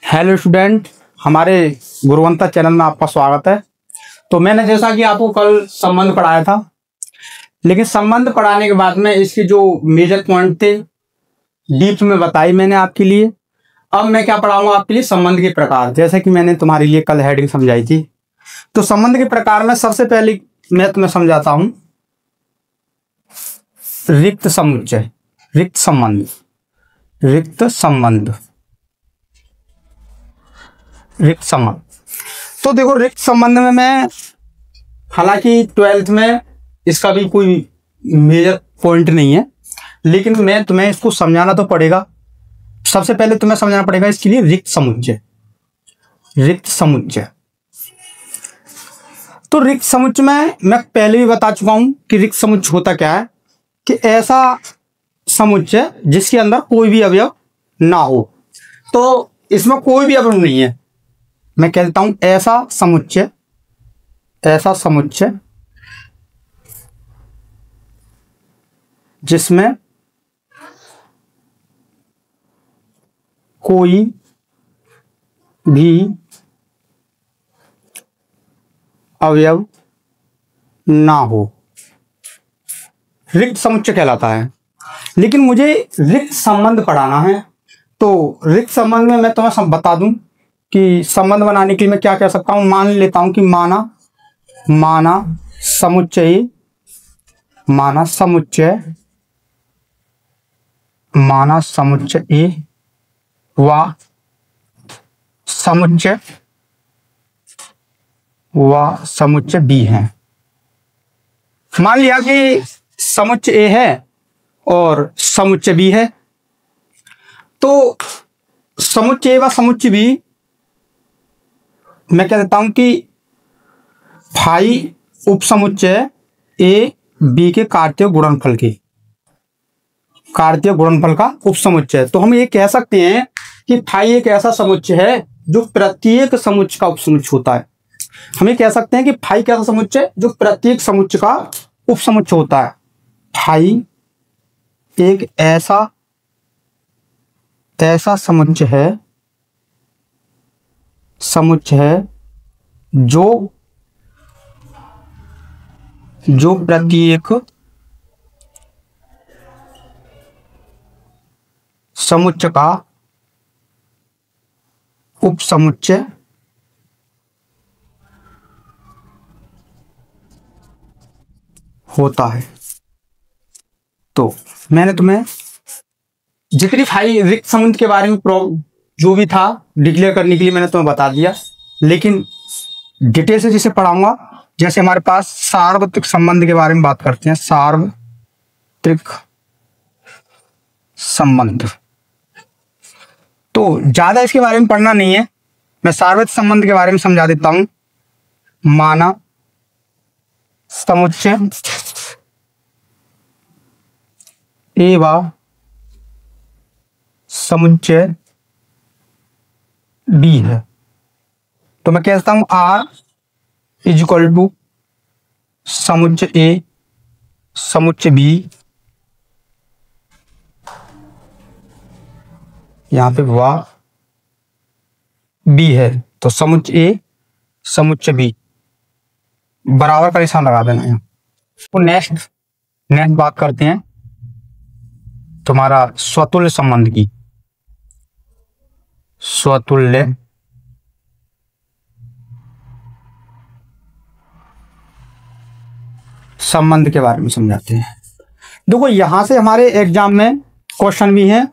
Hello student, हमारे गुरुवंता channel में आपका स्वागत है। तो मैंने जैसा कि आपको कल संबंध पढ़ाया था, लेकिन संबंध पढ़ाने के बाद में इसके जो मेजर पॉइंट थे डीप में बताई मैंने आपके लिए। अब मैं क्या पढ़ाऊंगा आपके लिए, संबंध के प्रकार, जैसे कि मैंने तुम्हारे लिए कल हेडिंग समझाई थी। तो संबंध के प्रकार में सबसे पहले मैं तुम्हें समझाता हूं रिक्त समुच्चय, रिक्त संबंध, रिक्त संबंध, रिक्त संबंध। तो देखो, रिक्त संबंध में मैं, हालांकि 12th में इसका भी कोई मेजर पॉइंट नहीं है, लेकिन मैं तुम्हें इसको समझाना तो पड़ेगा। सबसे पहले तुम्हें समझाना पड़ेगा इसके लिए रिक्त समुच्चय, रिक्त समुच्चय। तो रिक्त समुच्चय में मैं पहले भी बता चुका हूं कि रिक्त समुच्चय होता क्या है, कि ऐसा समुच्चय जिसके अंदर कोई भी अवयव ना हो। तो इसमें कोई भी अवयव नहीं है, मैं कहता हूं ऐसा समुच्चय, ऐसा समुच्चय जिसमें कोई भी अवयव ना हो, रिक्त समुच्चय कहलाता है। लेकिन मुझे रिक्त संबंध पढ़ाना है, तो रिक्त संबंध में मैं तुम्हें सब बता दूं कि संबंध बनाने के लिए मैं क्या कह सकता हूं। मान लेता हूं कि माना समुच्चय, माना समुच्चय, माना समुच्चय ए व समुच्चय बी है। मान लिया कि समुच्चय ए है और समुच्चय बी है, तो समुच्चय ए व समुच्चय बी मैं कह देता हूं कि फाई उपसमुच्चय ए बी के कार्तीय गुणनफल की, कार्तीय गुणनफल का उपसमुच्चय। तो हम ये कह सकते हैं कि फाई एक ऐसा समुच्चय है जो प्रत्येक समुच्चय का उपसमुच्चय होता है। हम ये कह सकते हैं कि फाई कैसा समुच्चय जो प्रत्येक समुच्चय का उपसमुच्चय होता है। फाई एक ऐसा समुच्चय है, जो प्रत्येक समुच्चय का उपसमुच्चय होता है। तो मैंने तुम्हें जितनी फाई रिक्त संबंध के बारे में जो भी था डिक्लेयर करने के लिए मैंने तुम्हें बता दिया, लेकिन डिटेल से जिसे पढ़ाऊंगा, जैसे हमारे पास सार्वत्रिक संबंध के बारे में बात करते हैं, सार्वत्रिक संबंध। तो ज्यादा इसके बारे में पढ़ना नहीं है, मैं सार्वत्रिक संबंध के बारे में समझा देता हूं। माना समुच्चय ए व समुच्चय बी है, तो मैं कहता हूं आर इज इक्वल टू समुच्चय ए समुच्चय बी, यहां पे वह बी है, तो समुच्चय ए समुच्चय बी बराबर का निशान लगा देना है। तो नेक्स्ट बात करते हैं तुम्हारा स्वतुल्य संबंध की, स्वतुल्य संबंध के बारे में समझाते हैं। देखो, यहां से हमारे एग्जाम में क्वेश्चन भी हैं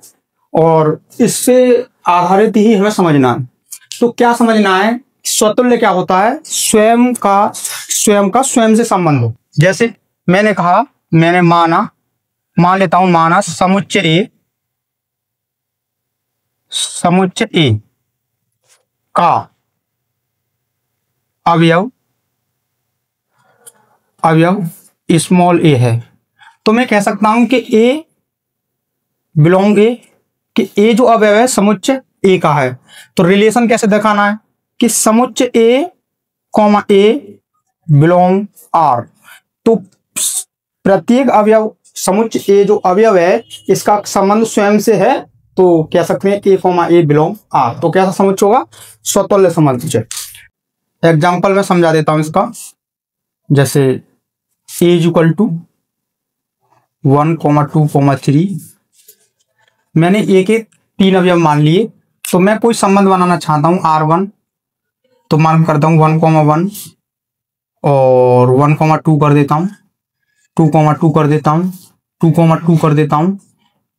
और इससे आधारित ही हमें समझना है। तो क्या समझना है, स्वतुल्य क्या होता है, स्वयं स्वयं से संबंध हो। जैसे मैंने कहा, मैंने मान लेता हूं, माना समुच्चय ए का अवयव स्मॉल ए है, तो मैं कह सकता हूं कि ए बिलोंग ए, कि ए जो अवयव है समुच्चय ए का है। तो रिलेशन कैसे दिखाना है कि समुच्चय ए कॉमा ए बिलोंग आर, तो प्रत्येक अवयव समुच्चय ए जो अवयव है इसका संबंध स्वयं से है तो कह सकते हैं ए कॉमा ए बिलोंग आर। तो कैसा समुच्चय होगा? स्वतुल्य समुच्चय। एग्जाम्पल में समझा देता हूं इसका। जैसे ए इज इक्वल टू 1, 2, 3। मैंने ए के 3 अवयव मान लिए, तो मैं कोई संबंध बनाना चाहता हूं R1, तो मान करता हूं 1, 1 और 1, 2 कर देता हूं, 2, 2 कर देता हूं, 2, 2 कर देता हूं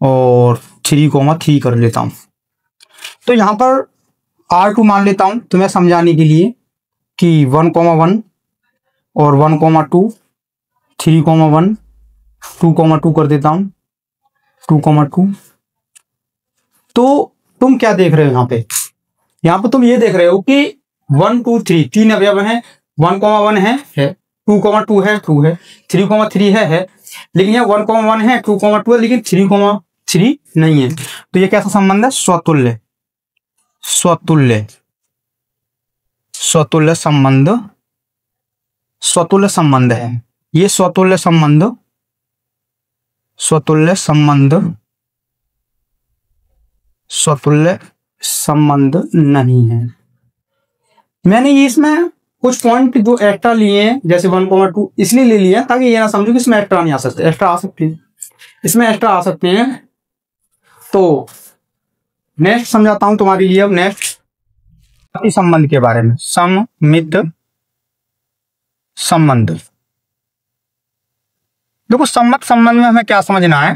और 3, 3 कर लेता हूं। तो यहां पर R2 मान लेता हूं, तुम्हें समझाने के लिए कि 1, 1 और 1, 2, 3, 1, 2, 2 कर देता हूं, 2, 2। तो तुम क्या देख रहे हो यहाँ पे? यहाँ पे तुम ये देख रहे हो कि 1, 2, 3 तीन अवयव हैं। 1, 1 है 2, 2 है 2 है, 3, 3 है। लेकिन यहाँ 1, 1 है, 2, 2 है, लेकिन 3, 3 नहीं है। तो ये कैसा संबंध है? स्वतुल्य, स्वतुल्य, स्वतुल्य संबंध, स्वतुल्य संबंध है ये। स्वतुल्य संबंध, स्वतुल्य संबंध, स्वतुल्य संबंध नहीं है। मैंने ये इसमें कुछ पॉइंट जो एक्स्ट्रा लिए हैं, जैसे 1, 2 इसलिए ले लिया ताकि ये ना समझो कि इसमें एक्स्ट्रा नहीं आ सकते। एक्स्ट्रा आ सकते हैं, इसमें एक्स्ट्रा आ सकते हैं। तो नेक्स्ट समझाता हूं तुम्हारे लिए। अब नेक्स्ट संबंध के बारे में, सममित संबंध। देखो सम्मत संबंध में हमें क्या समझना है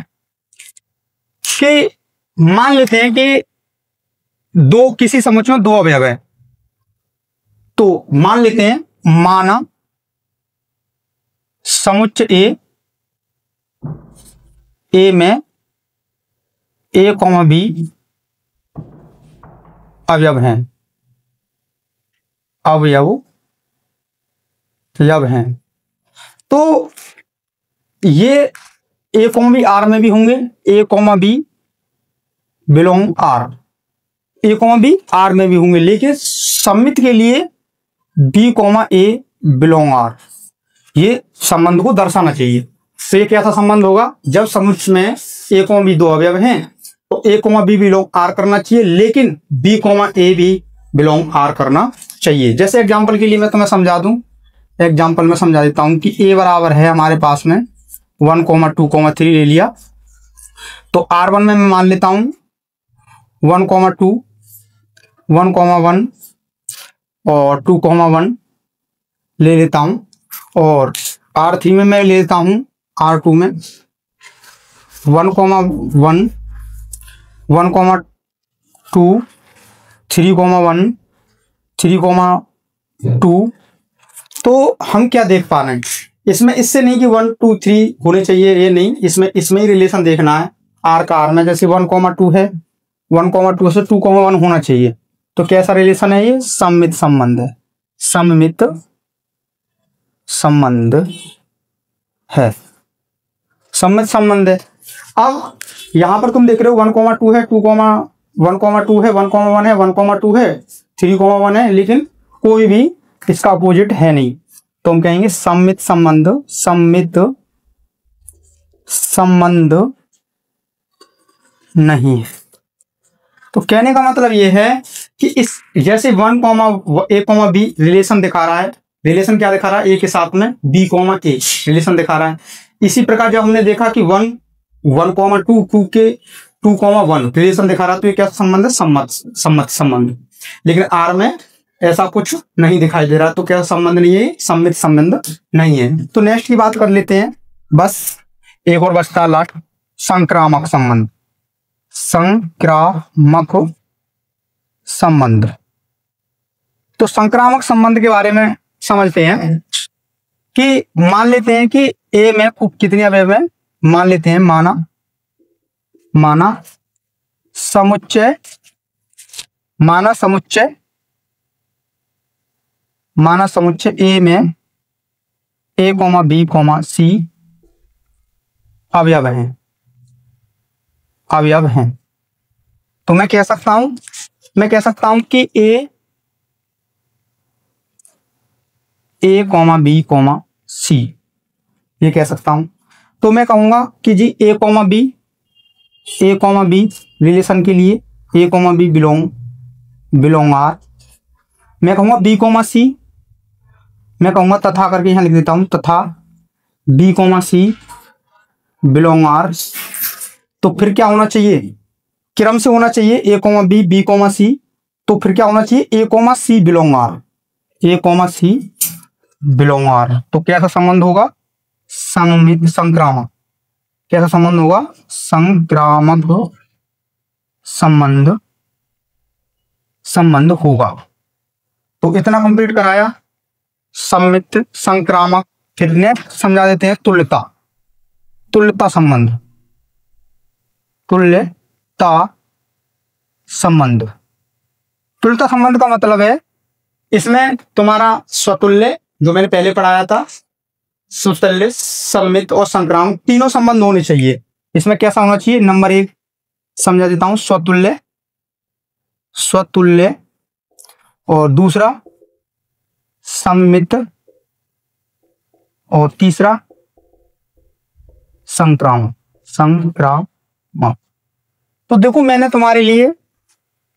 कि मान लेते हैं कि किसी समुच्चय में 2 अवयव है। तो मान लेते हैं, माना समुच्चय ए में ए, बी अवयव हैं, अवयव हैं। तो ये ए, बी आर में भी होंगे। A, B belong R, A, B R में भी होंगे। लेकिन सम्मित के लिए बी, ए बिलोंग आर, ये संबंध को दर्शाना चाहिए। तो ये कैसा संबंध होगा? जब समुच्चय में ए, बी 2 अवयव हैं तो ए, बी बिलोंग आर करना चाहिए, लेकिन बी, ए भी बिलोंग आर करना चाहिए। जैसे एग्जांपल के लिए मैं तुम्हें समझा दूं, एग्जांपल में समझा देता हूं कि ए बराबर है हमारे पास में 1, 2, 3 ले लिया। तो R1 में मैं मान लेता हूं 1, 2, 1, 1 और 2, 1 ले लेता हूं। और R3 में मैं ले लेता हूं R2 में 1, 1, 1, 2, 3, 1, 3, 2। तो हम क्या देख पा रहे हैं इसमें? इससे नहीं कि 1, 2, 3 होने चाहिए, ये नहीं। इसमें ही रिलेशन देखना है आर का आर में। जैसे 1, 2 है, 1, 2 से 2, 1 होना चाहिए। तो कैसा रिलेशन है ये? सममित संबंध है, सममित संबंध है, सममित संबंध है। अब यहां पर तुम देख रहे हो 1, 2 है, 1, 2 है, 1, 1 है, 1, 2 है, 3, 1 है, लेकिन कोई भी इसका अपोजिट है नहीं। तो हम कहेंगे सममित संबंध, सममित संबंध नहीं है। तो कहने का मतलब यह है कि इस जैसे 1, ए, बी रिलेशन दिखा रहा है, रिलेशन क्या दिखा रहा है? ए के साथ में बी, ए रिलेशन दिखा रहा है। इसी प्रकार जब हमने देखा कि 1, 2, 2 के 2, 1 रिलेशन दिखा रहा है, तो ये क्या संबंध है? सम्मत संबंध। लेकिन आर में ऐसा कुछ नहीं दिखाई दे रहा, तो क्या संबंध नहीं है? सम्मित संबंध नहीं है। तो नेक्स्ट की बात कर लेते हैं। बस एक और बचता लास्ट, संक्रामक संबंध। संक्रामक संबंध। तो संक्रामक संबंध के बारे में समझते हैं कि मान लेते हैं कि ए में कितने अवयव है? मान लेते हैं, माना समुच्चय ए में ए, बी, सी अवयव हैं। तो मैं कह सकता हूं कि ए, बी, सी, ये कह सकता हूं। तो मैं कहूंगा कि जी ए, बी रिलेशन के लिए ए कॉमा बी बिलोंग आर, मैं कहूँगा बी कॉमा सी, मैं कहूँगा तथा करके यहाँ लिख देता हूँ, तथा B comma C belong R. तो फिर क्या होना चाहिए, क्रम से होना चाहिए A comma B, B comma C. तो फिर क्या होना चाहिए, A comma C belong R, A comma C belong R. तो कैसा संबंध होगा, संक्रामक। कैसा संबंध होगा, संक्रामक संबंध होगा। तो इतना कंप्लीट कराया सम्मित संक्रामक। फिर नेक्स्ट समझा देते हैं तुल्यता संबंध। तुल्यता संबंध का मतलब है, इसमें तुम्हारा स्वतुल्य जो मैंने पहले पढ़ाया था, स्वतुल्य, सम्मित और संक्रामक तीनों संबंध होने चाहिए। इसमें कैसा होना चाहिए, नंबर 1 समझा देता हूं, स्वतुल्य, और दूसरा सम्मित, और तीसरा संक्रामक। तो देखो मैंने तुम्हारे लिए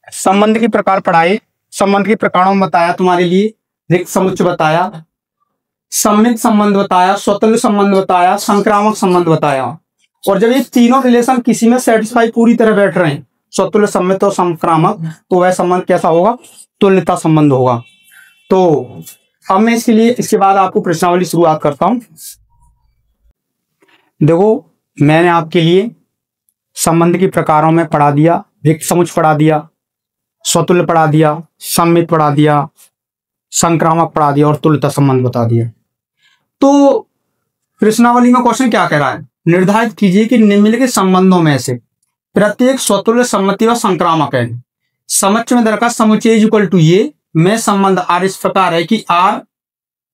संबंध के प्रकार पढ़ाए, संबंध के प्रकारों में बताया, तुम्हारे लिए रिक्त समुच्चय बताया, सम्मित संबंध बताया, स्वतंत्र संबंध बताया, संक्रामक संबंध बताया। और जब ये तीनों रिलेशन किसी में सेटिस्फाई पूरी तरह बैठ रहे हैं, स्वतुल्य, सम्मित और संक्रामक, तो वह संबंध कैसा होगा, तुल्यता संबंध होगा। तो अब मैं इसके बाद आपको प्रश्नावली शुरुआत करता हूं। देखो मैंने आपके लिए संबंध के प्रकारों में पढ़ा दिया, रिक्त समुच्चय पढ़ा दिया, स्वतुल्य पढ़ा दिया, सम्मित पढ़ा दिया, संक्रामक पढ़ा दिया और तुल्यता संबंध बता दिया। तो प्रश्नावली में क्वेश्चन क्या कह रहा है, निर्धारित कीजिए कि निम्नलिखित संबंधों में से प्रत्येक स्वतुल्य, सम्मित व संक्रामक है। समुच्चय में दरकार समुच्चय इक्वल टू ये में संबंध आर इस प्रकार है कि आर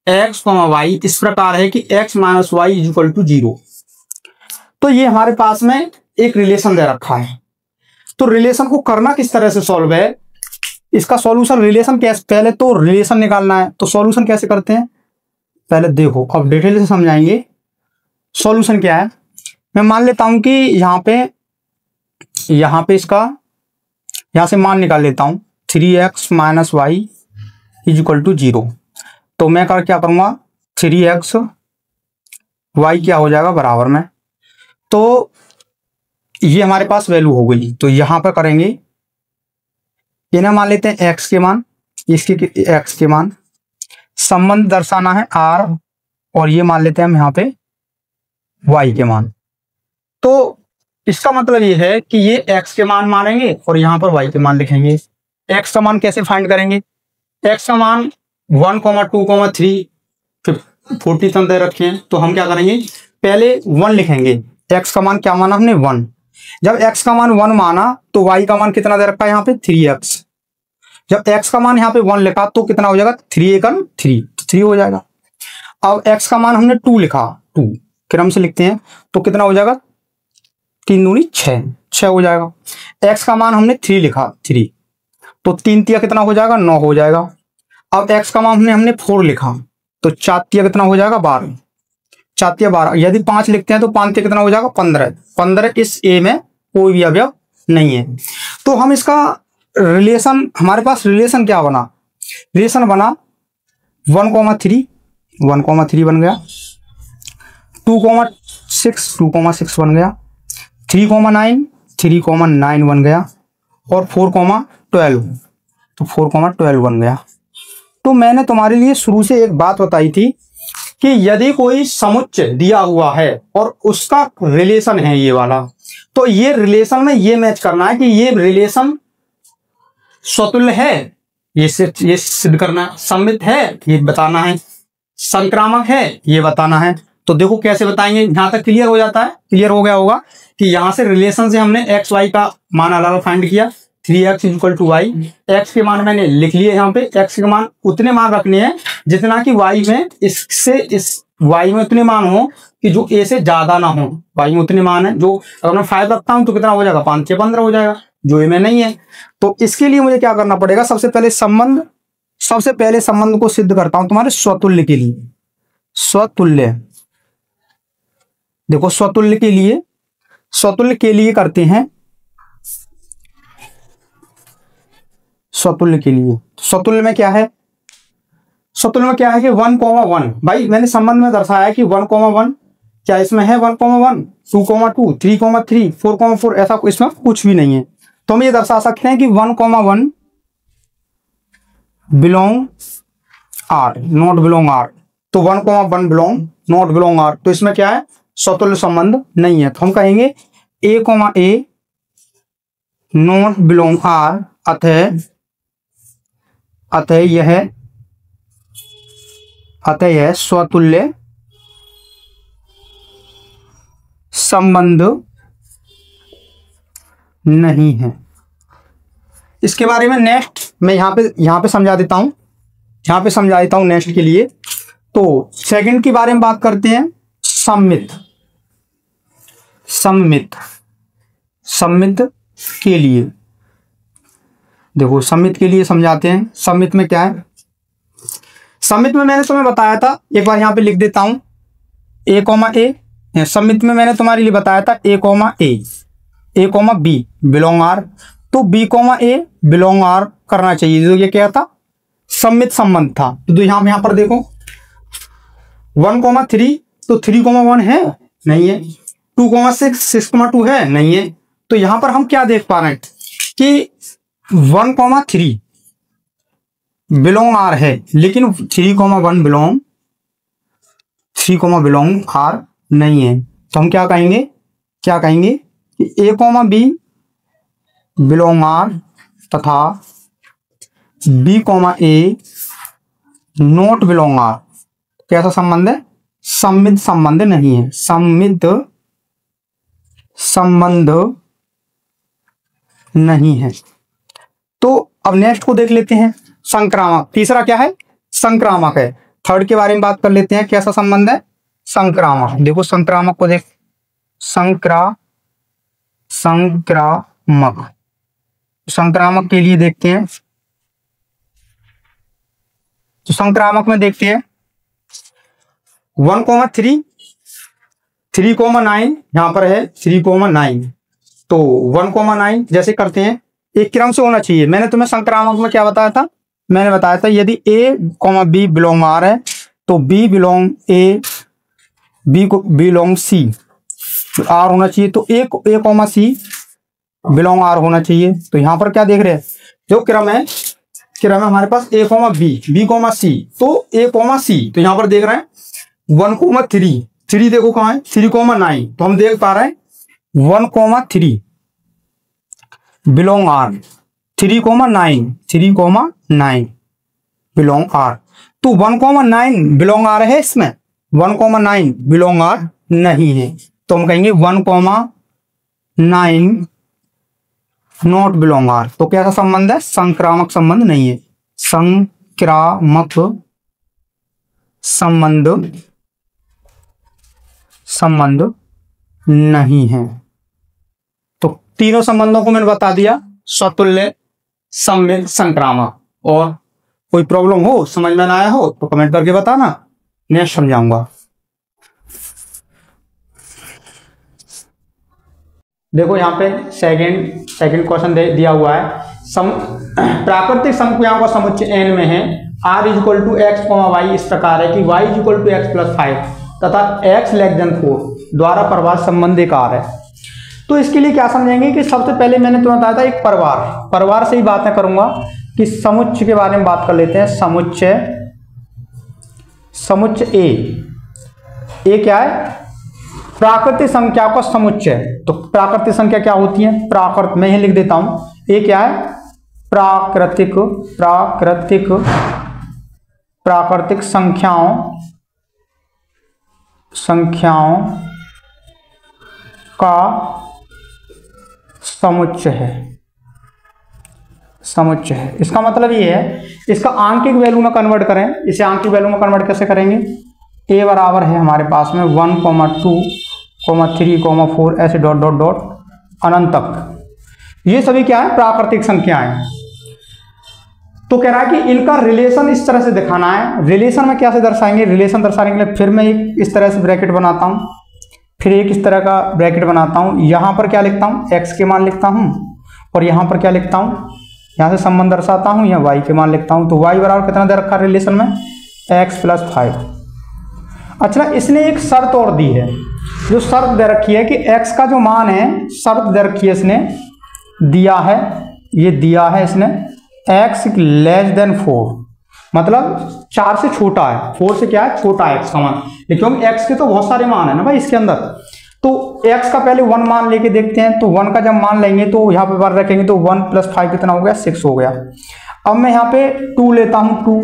एक्स वाई इस प्रकार है कि x minus y equal to 0। तो ये हमारे पास में एक रिलेशन दे रखा है। तो रिलेशन को करना किस तरह से सॉल्व है, इसका सॉल्यूशन, रिलेशन कैसे, पहले तो रिलेशन निकालना है। तो सॉल्यूशन कैसे करते हैं, पहले देखो, अब डिटेल से समझाएंगे सॉल्यूशन क्या है। मैं मान लेता हूं कि यहाँ पे इसका यहां से मान निकाल लेता हूं, 3x minus y is equal to 0। तो मैं क्या करूंगा, 3x y क्या हो जाएगा बराबर में। तो ये हमारे पास वैल्यू हो गई। तो यहां पर करेंगे, इन्हें मान लेते हैं x के मान, इसके x के मान, संबंध दर्शाना है r, और ये मान लेते हैं हम यहाँ पे y के मान। तो इसका मतलब ये है कि ये x के मान मानेंगे और यहाँ पर y के मान लिखेंगे। x का मान कैसे फाइंड करेंगे, x का मान 1, 2, 3, 40 तक दे रखे हैं। तो हम क्या करेंगे, पहले 1 लिखेंगे। x का मान क्या माना हमने, 1। जब x का मान 1 माना तो y का मान कितना दे रखा है यहाँ पे, 3x। जब x का मान यहाँ पे 1 लिखा तो कितना हो जाएगा, 3 1 3, 3 हो जाएगा। अब x का मान हमने 2 लिखा, 2 क्रम से लिखते हैं, तो कितना हो जाएगा, 3 दूनी 6 हो जाएगा। x का मान हमने 3 लिखा, 3, तो 3 तिया कितना हो जाएगा, 9 हो जाएगा। अब x का मान हमने 4 लिखा, तो 4 तिया कितना हो जाएगा, 12, 4 तिया 12। यदि 5 लिखते हैं तो 5 तिया कितना हो जाएगा, 15। 15 इस a में कोई भी अवयव नहीं है। तो हम इसका रिलेशन, हमारे पास रिलेशन क्या बना, रिलेशन बना 1,3 बन गया, 2,6 2,6 बन गया, 3,9 3,9 बन गया, और 4,12 तो 4,12 बन गया। तो मैंने तुम्हारे लिए शुरू से एक बात बताई थी कि यदि कोई समुच्चय दिया हुआ है और उसका रिलेशन है ये वाला, तो ये रिलेशन में ये मैच करना है कि ये रिलेशन स्वतुल्य है, ये सिद्ध करना है, सम्मित है ये बताना है, संक्रामक है ये बताना है। तो देखो कैसे बताएंगे, यहां तक क्लियर हो जाता है, क्लियर हो गया होगा कि यहां से रिलेशन से हमने एक्स वाई का मान अलग फाइंड किया, 3x equal to Y. X के मान मैंने लिख लिए, यहाँ पे एक्स के मान उतने मान रखने हैं जितना कि वाई में इस वाई में उतने मान हो कि जो ए से ज्यादा ना हो। वाई में उतने मान है, जो अगर मैं 5 रखता हूं तो कितना हो जाएगा, 5 6 15 हो जाएगा, जो ए में नहीं है। तो इसके लिए मुझे क्या करना पड़ेगा, सबसे पहले संबंध को सिद्ध करता हूं तुम्हारे स्वतुल्य के लिए। स्वतुल्य, देखो स्वतुल्य के लिए करते हैं स्वतुल्य के लिए। स्वतुल्य में क्या है, स्वतुल्य में क्या है कि 1,1 भाई मैंने संबंध में दर्शाया कि 1,1 क्या इसमें है 1,1, 2,2, 3,3, 4,4 ऐसा इसमें कुछ भी नहीं है। तो हम ये दर्शा सकते हैं कि 1,1 belong R not belong R. तो 1,1 बिलोंग नॉट बिलोंग आर, तो इसमें क्या है स्वतुल्य संबंध नहीं है। तो हम कहेंगे A, नॉट बिलोंग आर, अतः यह स्वतुल्य संबंध नहीं है। इसके बारे में नेक्स्ट मैं यहां पे समझा देता हूं, नेक्स्ट के लिए। तो सेकंड के बारे में बात करते हैं, सम्मित के लिए। देखो सम्मित के लिए समझाते हैं। सम्मित में क्या है, सम्मित में मैंने तुम्हें बताया था, एक बार यहां पे लिख देता हूं A, सम्मित में मैंने तुम्हारे लिए बताया था A, B बिलोंग आर। तो B, A बिलोंग आर करना चाहिए। तो ये क्या था, सम्मित संबंध था। तो यहां पर देखो 1,3 तो 3,1 है नहीं है, 2,6 6,2 है नहीं है। तो यहां पर हम क्या देख पा रहे हैं कि 1,3 बिलोंग आर है, लेकिन 3,1 बिलोंग आर नहीं है। तो हम क्या कहेंगे कि A, B बिलोंग आर तथा B, A not belong R. कैसा संबंध है, सम्मित संबंध नहीं है, सम्मित संबंध नहीं है। तो अब नेक्स्ट को देख लेते हैं, संक्रामक। तीसरा क्या है, संक्रामक है। थर्ड के बारे में बात कर लेते हैं, कैसा संबंध है, संक्रामक। देखो संक्रामक को देख, संक्रामक के लिए देखते हैं। तो संक्रामक में देखते हैं 1,3, 3,9 यहां पर है 3,9। तो 1,9 जैसे करते हैं, एक क्रम से होना चाहिए। मैंने तुम्हें संक्रामक में क्या बताया था, मैंने बताया था यदि A, B बिलोंग आर है तो B बिलोंग A, B को बिलोंग C, आर होना चाहिए। तो A, C बिलोंग आर होना चाहिए। तो यहां पर क्या देख रहे हैं, जो क्रम है हमारे पास A, B, C। तो A, C तो यहां पर देख रहे हैं 1,3, 3 देखो कहां है 3,9। तो हम देख पा रहे हैं 1,3 बिलोंग आर, 3,9 बिलोंग आर। तो 1,9 बिलोंग आर है, इसमें 1,9 बिलोंग आर नहीं है। तो हम कहेंगे 1,9 नॉट बिलोंग आर। तो कैसा संबंध है, संक्रामक संबंध नहीं है, संक्रामक संबंध नहीं है। तो तीनों संबंधों को मैंने बता दिया, स्वतुल्य, सम्मित, संक्रामक। और कोई प्रॉब्लम हो, समझ में ना आया हो तो कमेंट करके बताना, नेक्स्ट समझाऊंगा। देखो यहाँ पे सेकंड क्वेश्चन दिया हुआ है, प्राकृतिक संख्याओं का समुच्चय n में है, r = x, y इस प्रकार है कि y = x + 5 तथा x <4 द्वारा परिवार संबंध एक r है। तो इसके लिए क्या समझेंगे कि सबसे पहले मैंने तुम्हें बताया था एक परिवार से ही बातें करूंगा कि समुच्चय के बारे में बात कर लेते हैं। समुच्चय ए क्या है, प्राकृतिक संख्या का समुच्चय। तो प्राकृतिक संख्या क्या होती है, मैं यही लिख देता हूं, ए क्या है, प्राकृतिक संख्याओं का समुच्चय है। इसका मतलब ये है, इसका आंकिक वैल्यू में कन्वर्ट करें, इसे आंकिक वैल्यू में कन्वर्ट कैसे करेंगे, a बराबर है हमारे पास में 1, 2, 3, 4 ऐसे डॉट डॉट डॉट अनंत तक। ये सभी क्या है, प्राकृतिक संख्याएं। तो कह रहा है कि इनका रिलेशन इस तरह से दिखाना है। रिलेशन में क्या से दर्शाएंगे, रिलेशन दर्शाने के लिए फिर मैं एक इस तरह से ब्रैकेट बनाता हूं, फिर एक इस तरह का ब्रैकेट बनाता हूं। यहां पर क्या लिखता हूं, x के मान लिखता हूं, और यहां पर क्या लिखता हूं, यहाँ से संबंध दर्शाता हूँ, यहाँ y के मान लिखता हूँ। तो y बराबर कितना दे रखा है रिलेशन में, x + 5। अच्छा, इसने एक शर्त और दी है, जो शर्त दे रखी है कि x का जो मान है, शर्त दे रखी है इसने दिया है, ये दिया है इसने x < 4, मतलब 4 से छोटा है, 4 से क्या है छोटा है x का मान, क्योंकि x के तो बहुत सारे मान है ना भाई इसके अंदर। तो x का पहले 1 मान लेके देखते हैं। तो 1 का जब मान लेंगे तो यहाँ पे बार रखेंगे तो 1 + 5 कितना हो गया, 6 हो गया। अब मैं यहाँ पे 2 लेता हूँ, 2,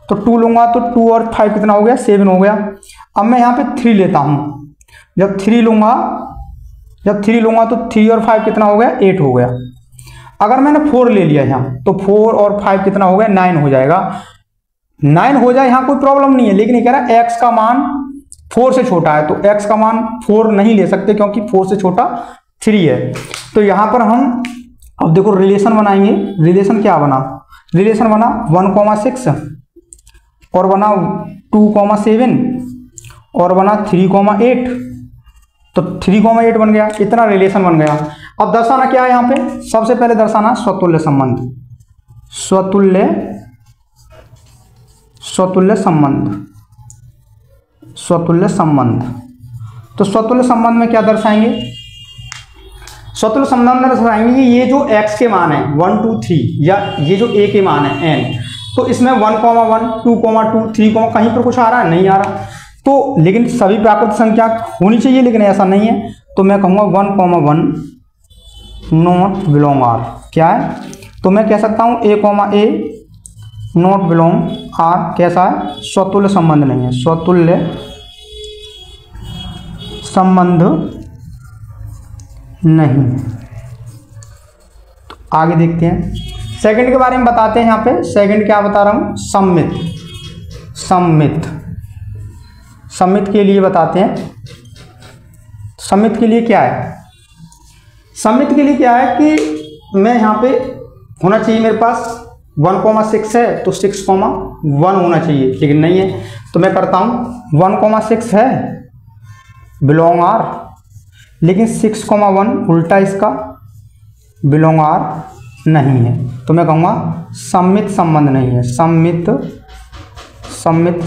तो 2 लूंगा तो 2 और 5 कितना हो गया, 7 हो गया। अब मैं यहाँ पे 3 लेता हूँ, जब 3 लूंगा तो 3 और 5 कितना हो गया, 8 हो गया। अगर मैंने 4 ले लिया यहाँ, तो 4 और 5 कितना हो गया, 9 हो जाएगा। 9 हो जाए यहाँ कोई प्रॉब्लम नहीं है, लेकिन ये कह रहा है x का मान 4 से छोटा है, तो x का मान 4 नहीं ले सकते क्योंकि 4 से छोटा 3 है। तो यहाँ पर हम अब देखो रिलेशन बनाएंगे। रिलेशन क्या बना, रिलेशन बना 1,6 और बना 2,7 और बना 3,8। तो 3,8 बन गया, इतना रिलेशन बन गया। अब दर्शाना क्या है यहाँ पे, सबसे पहले दर्शाना स्वतुल्य संबंध, स्वतुल्य संबंध, स्वतुल्य संबंध। तो स्वतुल्य संबंध में क्या दर्शाएंगे, स्वतुल्य संबंध में दर्शाएंगे कि ये जो x के मान है 1, 2, 3 या ये जो a के मान है n, तो इसमें 1,1, 2,2, 3, कहीं पर कुछ आ रहा है, नहीं आ रहा। तो लेकिन सभी प्राकृत संख्या होनी चाहिए, लेकिन ऐसा नहीं है। तो मैं कहूँगा 1,1 नॉट बिलोंग R, क्या है, तो मैं कह सकता हूँ a, नॉट बिलोंग R कैसा है, स्वतुल्य संबंध नहीं है, स्वतुल्य संबंध नहीं। तो आगे देखते हैं, सेकंड के बारे में बताते हैं। यहाँ पे सेकंड क्या बता रहा हूँ, सम्मित। सम्मित के लिए बताते हैं। सम्मित के लिए क्या है, सम्मित के लिए क्या है कि मैं यहाँ पे होना चाहिए मेरे पास 1,6 है, तो 6,1 होना चाहिए, लेकिन नहीं है। तो मैं करता हूँ 1,6 है बिलोंग R, लेकिन 6,1 उल्टा इसका बिलोंग R नहीं है। तो मैं कहूँगा सम्मित संबंध नहीं है, सम्मित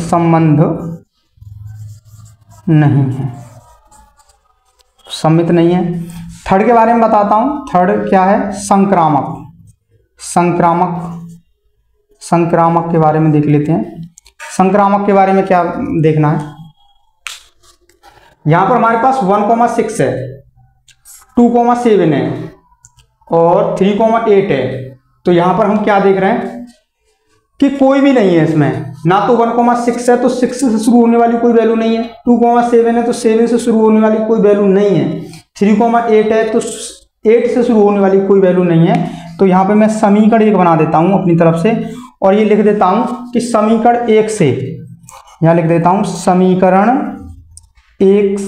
संबंध नहीं है, सम्मित नहीं है। थर्ड के बारे में बताता हूँ। थर्ड क्या है, संक्रामक। संक्रामक के बारे में देख लेते हैं। संक्रामक के बारे में क्या देखना है, यहां पर हमारे पास 1,6 है, 2,7 है और 3,8 है। तो यहां पर हम क्या देख रहे हैं कि कोई भी नहीं है इसमें, ना तो 1,6 है तो 6 से शुरू होने वाली कोई वैल्यू नहीं है, 2,7 है तो 7 से शुरू होने वाली कोई वैल्यू नहीं है, 3,8 है तो 8 से शुरू होने वाली कोई वैल्यू नहीं है। तो यहाँ पे मैं समीकरण 1 बना देता हूँ अपनी तरफ से, और ये लिख देता हूँ कि समीकरण 1 से, यहाँ लिख देता हूँ समीकरण 1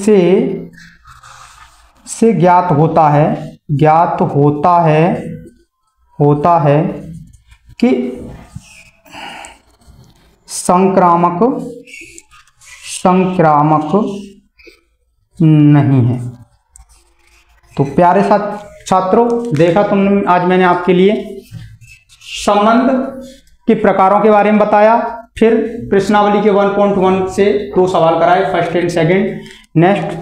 से ज्ञात होता है कि संक्रामक नहीं है। तो प्यारे छात्रों, देखा तुमने, आज मैंने आपके लिए संबंध के प्रकारों के बारे में बताया, फिर प्रश्नावली के 1.1 से 2 सवाल कराए, फर्स्ट एंड सेकंड। नेक्स्ट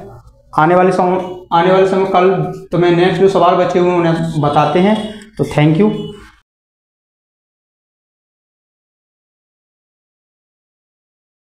आने वाले समय कल तुम्हें नेक्स्ट जो सवाल बचे हुए उन्हें बताते हैं। तो थैंक यू।